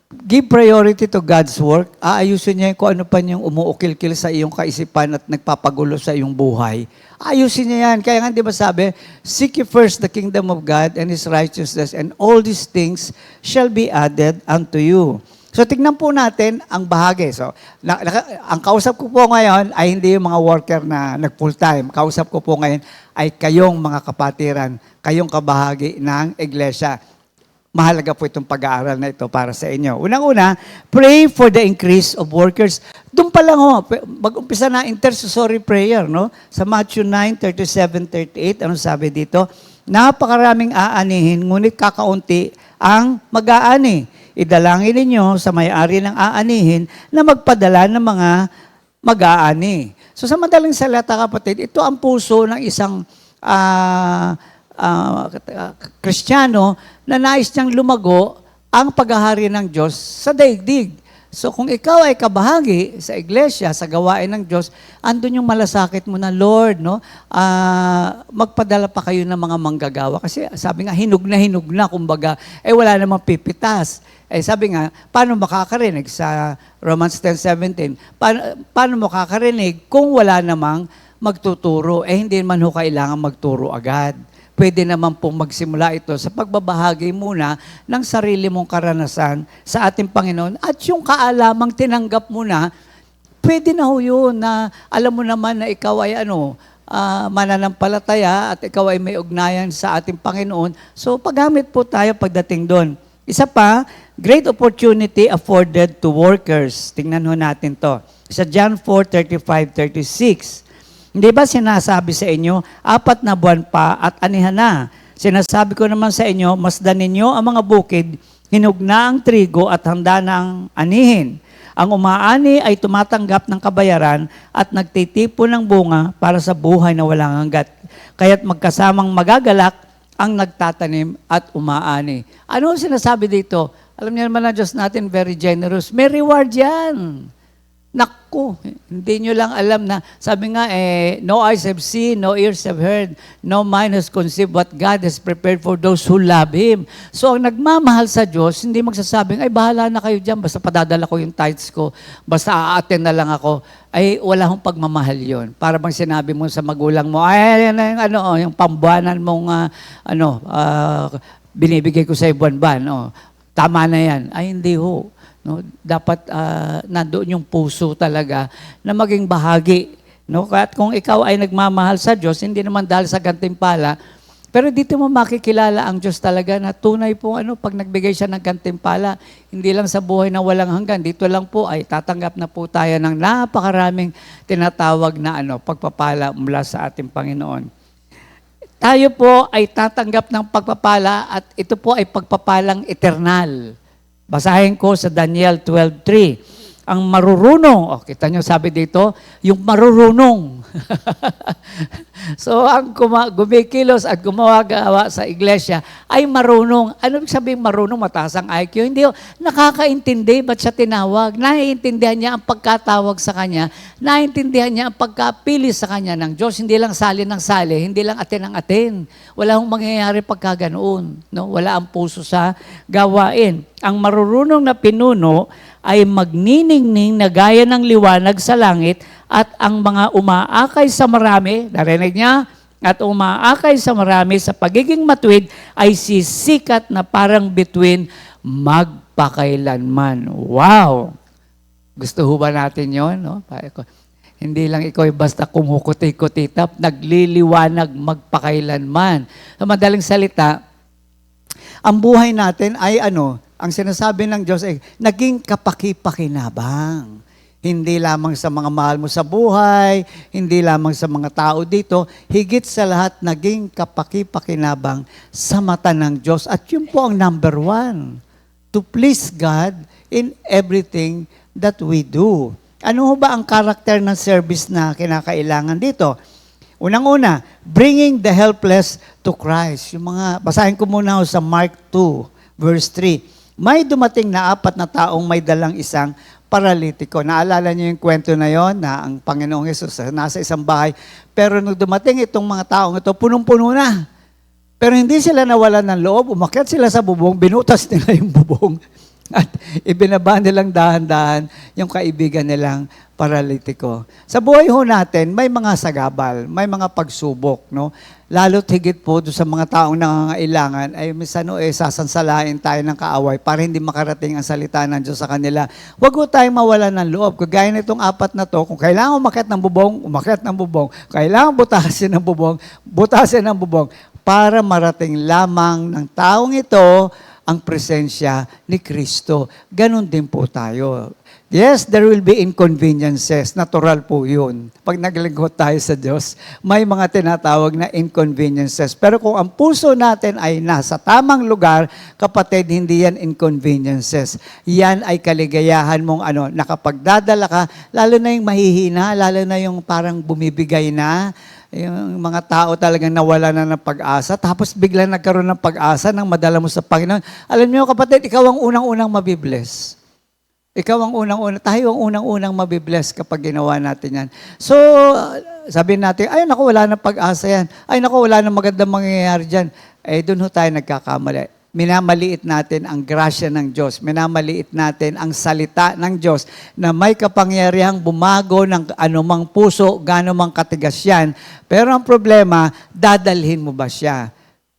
Give priority to God's work. Aayusin niya kung ano pa niyang umuukil-kil sa iyong kaisipan at nagpapagulo sa iyong buhay. Ayusin niya yan. Kaya nga di ba sabi, seek ye first the kingdom of God and His righteousness and all these things shall be added unto you. So tignan po natin ang bahagi. So, ang kausap ko po ngayon ay hindi yung mga worker na nag-full time. Kausap ko po ngayon ay kayong mga kapatiran, kayong kabahagi ng iglesia. Mahalaga po itong pag-aaral na ito para sa inyo. Unang-una, pray for the increase of workers. Doon pa lang mag-umpisa na intercessory prayer, no? Sa Matthew 9:37-38, ano sabi dito? Napakaraming aanihin, ngunit kakaunti ang mag-aani. Idalangin ninyo sa may-ari ng aanihin na magpadala ng mga mag-aani. So sa madaling salita, kapatid, ito ang puso ng isang Kristiyano na nais niyang lumago ang paghahari ng Diyos sa daigdig. So kung ikaw ay kabahagi sa iglesia, sa gawain ng Diyos, andun yung malasakit mo na, Lord, no? Magpadala pa kayo ng mga manggagawa. Kasi sabi nga, hinug na, kumbaga, wala namang pipitas. Sabi nga, paano makakarinig sa Romans 10:17? Paano makakarinig kung wala namang magtuturo? Hindi man ho kailangan magturo agad. Pwede naman pong magsimula ito sa pagbabahagi muna ng sarili mong karanasan sa ating Panginoon at yung kaalamang tinanggap mo na, pwede na ho yun na alam mo naman na ikaw ay mananampalataya at ikaw ay may ugnayan sa ating Panginoon. So paggamit po tayo pagdating doon. Isa pa, great opportunity afforded to workers. Tingnan ho natin to. Sa John 4:35-36. Hindi ba sinasabi sa inyo, 4 na buwan pa at anihan na? Sinasabi ko naman sa inyo, masdan ninyo ang mga bukid, hinug na ang trigo at handa na ang anihin. Ang umaani ay tumatanggap ng kabayaran at nagtitipon ng bunga para sa buhay na walang hanggat. Kaya't magkasamang magagalak ang nagtatanim at umaani. Ano ang sinasabi dito? Alam niyo naman na Diyos natin, very generous. May reward yan. Naku, hindi nyo lang alam na, sabi nga, no eyes have seen, no ears have heard, no mind has conceived what God has prepared for those who love Him. So, ang nagmamahal sa Diyos, hindi magsasabing, bahala na kayo dyan, basta padadala ko yung tithes ko, basta a-attend na lang ako, wala hong pagmamahal yon. Para bang sinabi mo sa magulang mo, yung pambuanan mong, binibigay ko sa buwan-buwan, tama na yan. Hindi ho. No, dapat nandoon yung puso talaga na maging bahagi. No? At kung ikaw ay nagmamahal sa Diyos, hindi naman dahil sa gantimpala, pero dito mo makikilala ang Diyos talaga na tunay po pag nagbigay siya ng gantimpala, hindi lang sa buhay na walang hanggan, dito lang po ay tatanggap na po tayo ng napakaraming tinatawag na pagpapala mula sa ating Panginoon. Tayo po ay tatanggap ng pagpapala at ito po ay pagpapalang eternal. Basahin ko sa Daniel 12:3. ang marurunong. O, kita nyo sabi dito, yung marurunong. So, ang gumikilos at gumagawa sa iglesia ay marunong. Ano ibig sabihin marunong? Mataas ang IQ? Hindi, nakakaintindi. Ba't siya tinawag? Naiintindihan niya ang pagkatawag sa kanya. Naiintindihan niya ang pagkapili sa kanya ng Diyos. Hindi lang sali ng sali, hindi lang atin ang atin. Wala hong mangyayari pagka ganoon. No? Wala ang puso sa gawain. Ang marurunong na pinuno ay magniningning na gaya ng liwanag sa langit at ang mga umaakay sa marami, narinig niya, at umaakay sa marami sa pagiging matuwid ay sisikat na parang bituin magpakailanman. Wow! Gusto ho ba natin yun? No? Hindi lang ikaw basta kumukuti-kutitap, nagliliwanag magpakailanman. Sa madaling salita, ang buhay natin ay ang sinasabi ng Diyos ay naging kapaki-pakinabang. Hindi lamang sa mga mahal mo sa buhay, hindi lamang sa mga tao dito, higit sa lahat naging kapaki-pakinabang sa mata ng Diyos. At yun po ang number one, to please God in everything that we do. Ano ho ba ang karakter ng service na kinakailangan dito? Unang-una, bringing the helpless to Christ. Basahin ko muna sa Mark 2, verse 3. May dumating na 4 na taong may dalang isang paralitiko. Naalala niyo yung kwento na yon na ang Panginoong Hesus nasa isang bahay. Pero nung dumating itong mga taong ito, punong-puno na. Pero hindi sila nawalan ng loob. Umakyat sila sa bubong, binutas nila yung bubong. At ibinaba nilang dahan-dahan yung kaibigan nilang paralitiko. Sa buhay ho natin, may mga sagabal, may mga pagsubok, no? Lalo't higit po doon sa mga taong nangangailangan, ay minsan sasansalain tayo ng kaaway para hindi makarating ang salita ng Diyos sa kanila. Huwag ho tayong mawalan ng loob. Kagaya nitong 4 na to, kung kailangan umakyat ng bubong, umakyat ng bubong. Kailangan butasin ng bubong, butasin ng bubong para marating lamang ng taong ito ang presensya ni Kristo. Ganon din po tayo. Yes, there will be inconveniences. Natural po yun. Pag naglingkod tayo sa Diyos, may mga tinatawag na inconveniences. Pero kung ang puso natin ay nasa tamang lugar, kapatid, hindi yan inconveniences. Yan ay kaligayahan mong nakapagdadala ka, lalo na yung mahihina, lalo na yung parang bumibigay na, yung mga tao talagang nawala na ng pag-asa, tapos biglang nagkaroon ng pag-asa nang madala mo sa Panginoon. Alam niyo kapatid, ikaw ang unang-unang mabibless. Ikaw ang unang-unang, tayo ang unang-unang mabibless kapag ginawa natin yan. So, sabihin natin, ay naku, wala na pag-asa yan. Ay naku, wala na magandang mangyayari dyan. Doon ho tayo nagkakamali. Minamaliit natin ang grasya ng Diyos. Minamaliit natin ang salita ng Diyos na may kapangyarihang bumago ng anumang puso, ganumang katigas yan. Pero ang problema, dadalhin mo ba siya?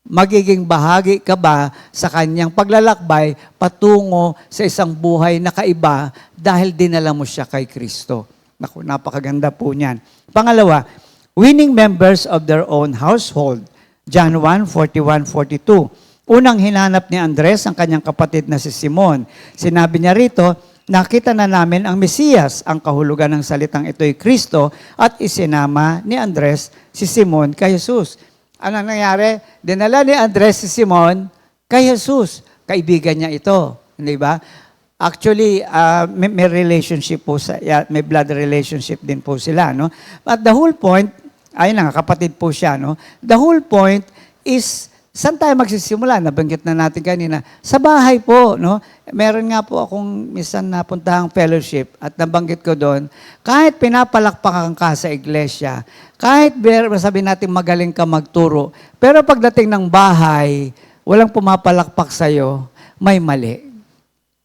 Magiging bahagi ka ba sa kanyang paglalakbay patungo sa isang buhay na kaiba dahil dinala mo siya kay Kristo? Naku, napakaganda po niyan. Pangalawa, winning members of their own household. John 1:41-42. Unang hinanap ni Andres ang kanyang kapatid na si Simon. Sinabi niya rito, nakita na namin ang Mesiyas, ang kahulugan ng salitang ito'y Kristo, at isinama ni Andres si Simon kay Jesus. Ano nangyari? Dinala ni Andres si Simon kay Jesus. Kaibigan niya ito. Hindi ba? Actually, may relationship po, may blood relationship din po sila. No? But the whole point, ayun nga, kapatid po siya. No? The whole point is, saan tayo magsisimula? Nabanggit na natin kanina. Sa bahay po, no? Meron nga po akong minsan napuntahang fellowship at nabanggit ko doon, kahit pinapalakpakan ka sa iglesia, kahit sabi natin magaling ka magturo, pero pagdating ng bahay, walang pumapalakpak sa'yo, may mali.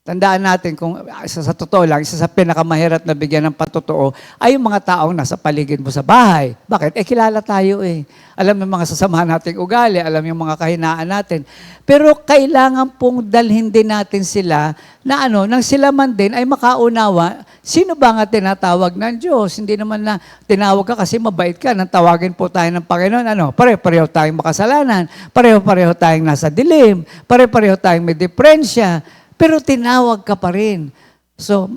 Tandaan natin kung sa totoo lang, isa sa pinakamahirap na bigyan ng patotoo ay yung mga taong nasa paligid mo sa bahay. Bakit? Kilala tayo eh. Alam yung mga sasama nating ugali, alam yung mga kahinaan natin. Pero kailangan pong dalhin din natin sila na nang sila man din ay makaunawa, sino ba nga tinatawag ng Diyos? Hindi naman na tinawag ka kasi mabait ka, nang tawagin po tayo ng Panginoon, pare-pareho tayong makasalanan, pareho-pareho tayong nasa dilim, pare-pareho tayong may depresya, pero tinawag ka pa rin. So,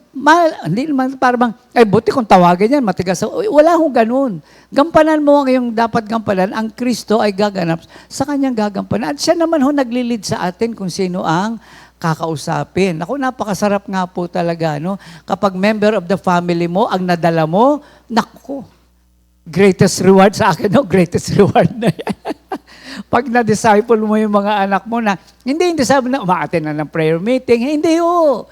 hindi naman parang, buti kung tawagin yan, matigas. Wala akong ganun. Gampanan mo ang iyong dapat gampanan. Ang Kristo ay gaganap sa kanyang gagampanan. At siya naman naglilid sa atin kung sino ang kakausapin. Ako, napakasarap nga po talaga, no? Kapag member of the family mo, ang nadala mo, naku, greatest reward sa akin, no? Greatest reward na yan. Pag na-disciple mo yung mga anak mo na, hindi sabi na umaaten na ng prayer meeting, hindi ho.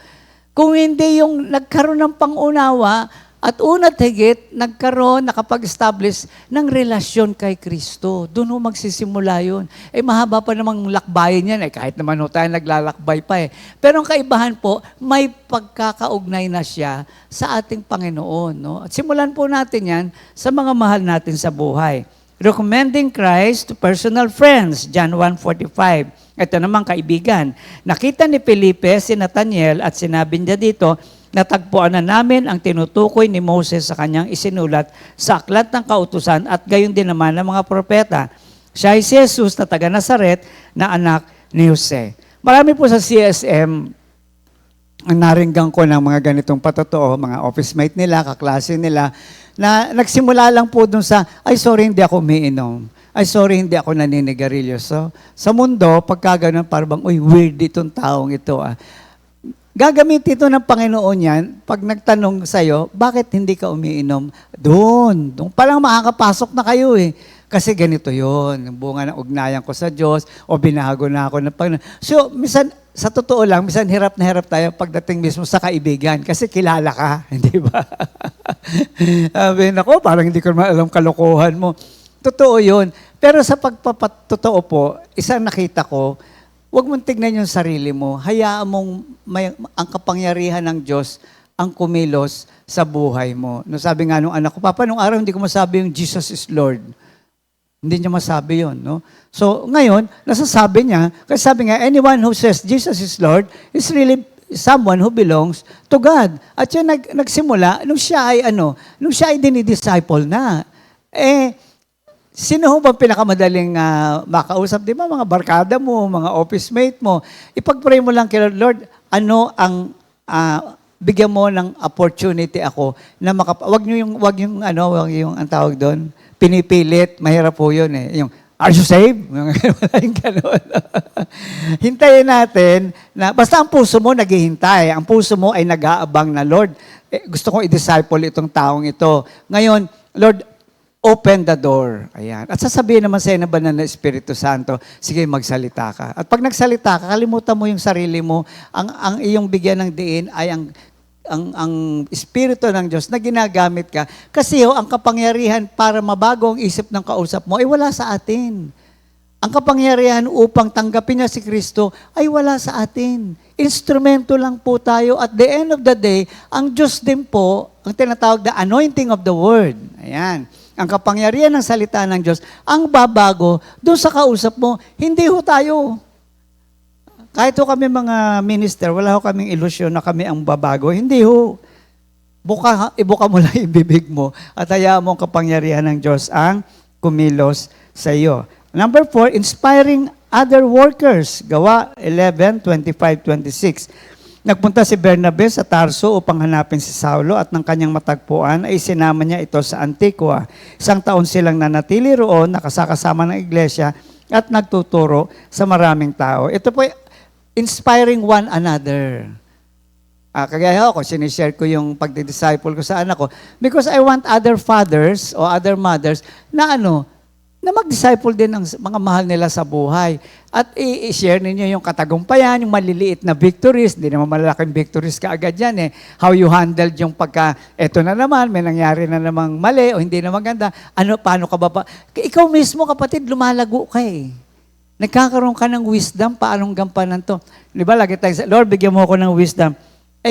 Kung hindi yung nagkaroon ng pangunawa, at una't higit, nakapag-establish ng relasyon kay Kristo. Doon ho magsisimula yun. Mahaba pa namang lakbayin yan. Kahit naman ho tayo naglalakbay pa . Pero ang kaibahan po, may pagkakaugnay na siya sa ating Panginoon. No? At simulan po natin yan sa mga mahal natin sa buhay. Recommending Christ to personal friends, John 1:45. Ito naman, kaibigan. Nakita ni Felipe si Nathaniel at sinabi niya dito, natagpuan na namin ang tinutukoy ni Moses sa kanyang isinulat sa aklat ng kautusan at gayon din naman ng mga propeta. Siya ay si Jesus na taga Nazaret na anak ni Jose. Marami po sa CSM ang naringgan ko ng mga ganitong patotoo, mga office mate nila, kaklase nila, na nagsimula lang po dun sa, ay sorry, hindi ako umiinom. Ay sorry, hindi ako naninigarilyo. So, sa mundo, pagka ganun, parang, uy, weird itong taong ito. Gagamit ito ng Panginoon yan, pag nagtanong sa'yo, bakit hindi ka umiinom? Doon palang makakapasok na kayo . Kasi ganito yon, bunga ng ugnayan ko sa Diyos, o binago na ako ng Panginoon. So, minsan, sa totoo lang, minsan hirap na hirap tayo pagdating mismo sa kaibigan, kasi kilala ka, hindi ba? Sabi, nako, parang hindi ko naman alam kalokohan mo. Totoo yun. Pero sa pagpapatotoo po, isang nakita ko, huwag mong tignan yung sarili mo. Hayaan mong ang kapangyarihan ng Diyos ang kumilos sa buhay mo. No, sabi nga nung anak ko, Papa, nung araw hindi ko masabi yung Jesus is Lord. Hindi niya masabi yun. No? So ngayon, nasasabi niya, kasi sabi nga, anyone who says Jesus is Lord is really someone who belongs to God. At yun nagsimula, nung siya ay dinidisciple na. Sino ho ba pinakamadaling makausap? Di ba mga barkada mo, mga office mate mo? Ipag-pray mo lang kay Lord, ano ang bigyan mo ng opportunity ako na wag yung ang tawag doon, pinipilit, mahirap po yun . Yung, are you saved? Yung gano'n. Hintayin natin na, basta ang puso mo naghihintay, ang puso mo ay nag-aabang na, Lord, gusto kong i-disciple itong taong ito. Ngayon, Lord, open the door. Ayan. At sasabihin naman sa'yo ng banal na Espiritu Santo, sige, magsalita ka. At pag nagsalita ka, kalimutan mo yung sarili mo, ang iyong bigyan ng diin ay ang Espiritu ng Diyos na ginagamit ka. Kasi ang kapangyarihan para mabago ang isip ng kausap mo ay wala sa atin. Ang kapangyarihan upang tanggapin niya si Kristo ay wala sa atin. Instrumento lang po tayo. At the end of the day, ang Diyos din po, ang tinatawag na anointing of the word. Ayan. Ang kapangyarihan ng salita ng Diyos, ang babago, doon sa kausap mo, hindi ho tayo. Kahit ho kami mga minister, wala ho kaming ilusyon na kami ang babago. Hindi ho. Ibuka mo lang yung bibig mo at hayaan mo ang kapangyarihan ng Diyos ang kumilos sa iyo. Number 4, inspiring other workers. Gawa 11:25-26. Nagpunta si Bernabe sa Tarso upang hanapin si Saulo at ng kanyang matagpuan ay sinama niya ito sa Antigua. 1 taon silang nanatili roon, nakasakasama ng iglesia at nagtuturo sa maraming tao. Ito po, inspiring one another. Kagaya ako, sinishare ko yung pagdidisciple ko sa anak ko because I want other fathers o other mothers na na mag-disciple din ng mga mahal nila sa buhay. At i-share ninyo yung katagumpayan, yung maliliit na victories. Hindi naman malalaking victories kaagad yan . How you handled yung eto na naman, may nangyari na namang mali o hindi na maganda. Paano ka ba? Ikaw mismo, kapatid, lumalago ka . Nagkakaroon ka ng wisdom, paanong gampanan to? Di ba, lagi tayo, Lord, bigyan mo ako ng wisdom.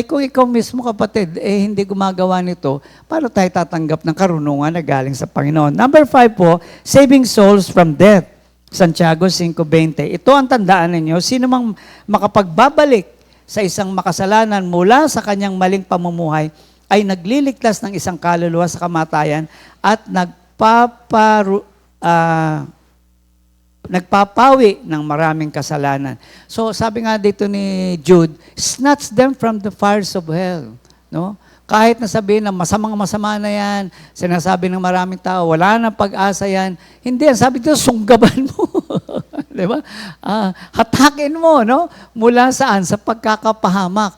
Kung ikaw mismo, kapatid, hindi gumagawa nito, paano tayo tatanggap ng karunungan na galing sa Panginoon? Number 5 po, saving souls from death. Santiago 5:20. Ito ang tandaan ninyo, sino mang makapagbabalik sa isang makasalanan mula sa kanyang maling pamumuhay ay nagliligtas ng isang kaluluwa sa kamatayan at nagpapawi ng maraming kasalanan. So sabi nga dito ni Jude, snatch them from the fires of hell. No? Kahit na sabihin na masama na yan, sinasabi ng maraming tao, wala nang pag-asa yan. Hindi yan. Sabi dito, sunggaban mo. Di ba? Hatakin mo, no? Mula saan? Sa pagkakapahamak.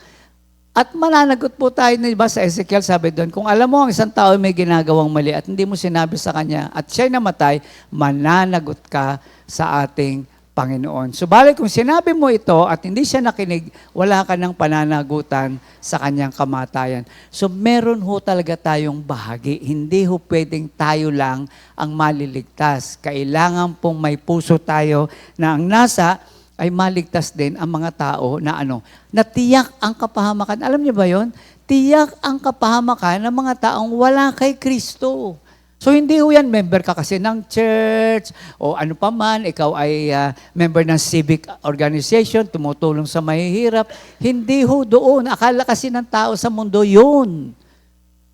At mananagot po tayo, di ba, sa Ezekiel, sabi doon, kung alam mo ang isang tao may ginagawang mali at hindi mo sinabi sa kanya at siya'y namatay, mananagot ka sa ating Panginoon. Subalit kung sinabi mo ito at hindi siya nakinig, wala ka ng pananagutan sa kanyang kamatayan. So meron ho talaga tayong bahagi. Hindi ho pwedeng tayo lang ang maliligtas. Kailangan pong may puso tayo na ang nasa ay maligtas din ang mga tao na natiyak ang kapahamakan. Alam niyo ba yon? Tiyak ang kapahamakan ng mga taong wala kay Kristo. So hindi ho yan, member ka kasi ng church o ano pa man, ikaw ay member ng civic organization, tumutulong sa mahihirap. Hindi ho doon. Akala kasi ng tao sa mundo yun.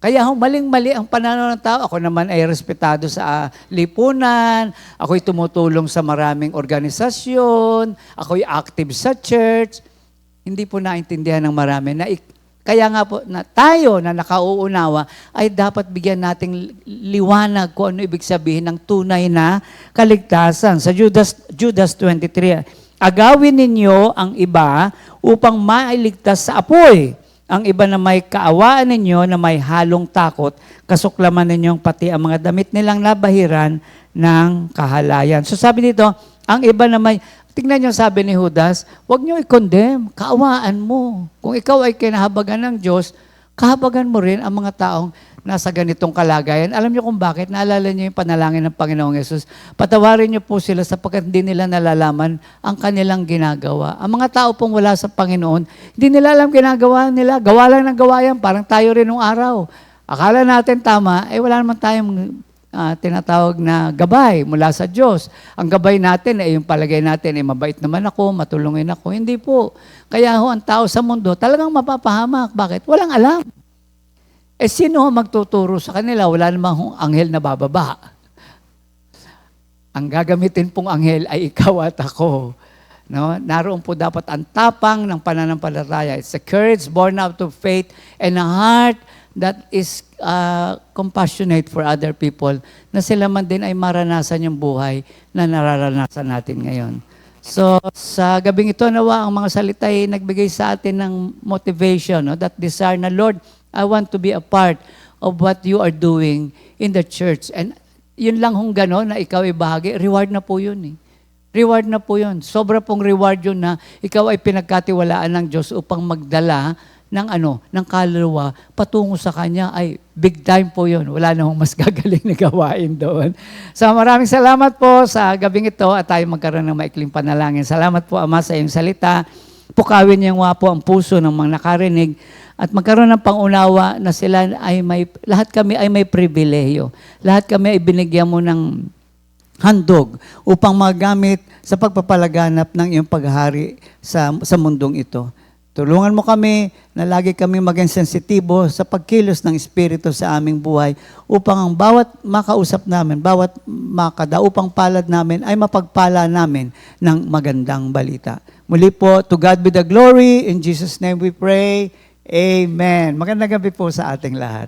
Kaya ho, maling-mali ang pananaw ng tao. Ako naman ay respetado sa lipunan, ako'y tumutulong sa maraming organisasyon, ako'y active sa church. Hindi po naintindihan ng marami na kaya nga po, na tayo na nakauunawa ay dapat bigyan nating liwanag kung ano ibig sabihin ng tunay na kaligtasan. Sa Judas 23, agawin ninyo ang iba upang mailigtas sa apoy. Ang iba na may kaawaan ninyo na may halong takot, kasuklaman ninyong pati ang mga damit nilang nabahiran ng kahalayan. So sabi dito, ang iba na may tingnan niyo sabi ni Judas, huwag niyo i-condemn, kaawaan mo. Kung ikaw ay kinahabagan ng Diyos, kahabagan mo rin ang mga taong nasa ganitong kalagayan. Alam niyo kung bakit? Naalala niyo yung panalangin ng Panginoong Yesus. Patawarin niyo po sila sapagkat hindi nila nalalaman ang kanilang ginagawa. Ang mga tao pong wala sa Panginoon, hindi nila alam ginagawa nila. Gawa lang ng gawa yan, parang tayo rin nung araw. Akala natin tama, wala naman tayong tinatawag na gabay mula sa Diyos. Ang gabay natin ay yung palagay natin ay mabait naman ako, matulungin ako. Hindi po. Kaya ho, ang tao sa mundo talagang mapapahamak. Bakit? Walang alam. Sino ho magtuturo sa kanila? Wala namang anghel na bababa. Ang gagamitin pong anghel ay ikaw at ako. No? Naroon po dapat ang tapang ng pananampalataya. It's a courage born out of faith and a heart that is compassionate for other people, na sila man din ay maranasan yung buhay na nararanasan natin ngayon. So, sa gabing ito, nawa ang mga salita ay nagbigay sa atin ng motivation, no? That desire na, Lord, I want to be a part of what you are doing in the church. And yun lang hong gano'n na ikaw ay bahagi, reward na po yun eh. Reward na po yun. Sobra pong reward yun na ikaw ay pinagkatiwalaan ng Diyos upang magdala ng kaluluwa patungo sa Kanya, ay big time po yun. Wala na hong mas gagaling na gawain doon. So maraming salamat po sa gabing ito at tayo magkaroon ng maikling panalangin. Salamat po, Ama, sa iyong salita. Pukawin niyo nga po ang puso ng mga nakarinig at magkaroon ng pangunawa na sila ay lahat kami ay may pribilehiyo. Lahat kami ay binigyan mo ng handog upang magamit sa pagpapalaganap ng iyong paghahari sa mundong ito. Tulungan mo kami na lagi kami maging sensitibo sa pagkilos ng Espiritu sa aming buhay upang ang bawat makausap namin, bawat makadaupang palad namin ay mapagpala namin ng magandang balita. Muli po, to God be the glory. In Jesus' name we pray. Amen. Magandang gabi po sa ating lahat.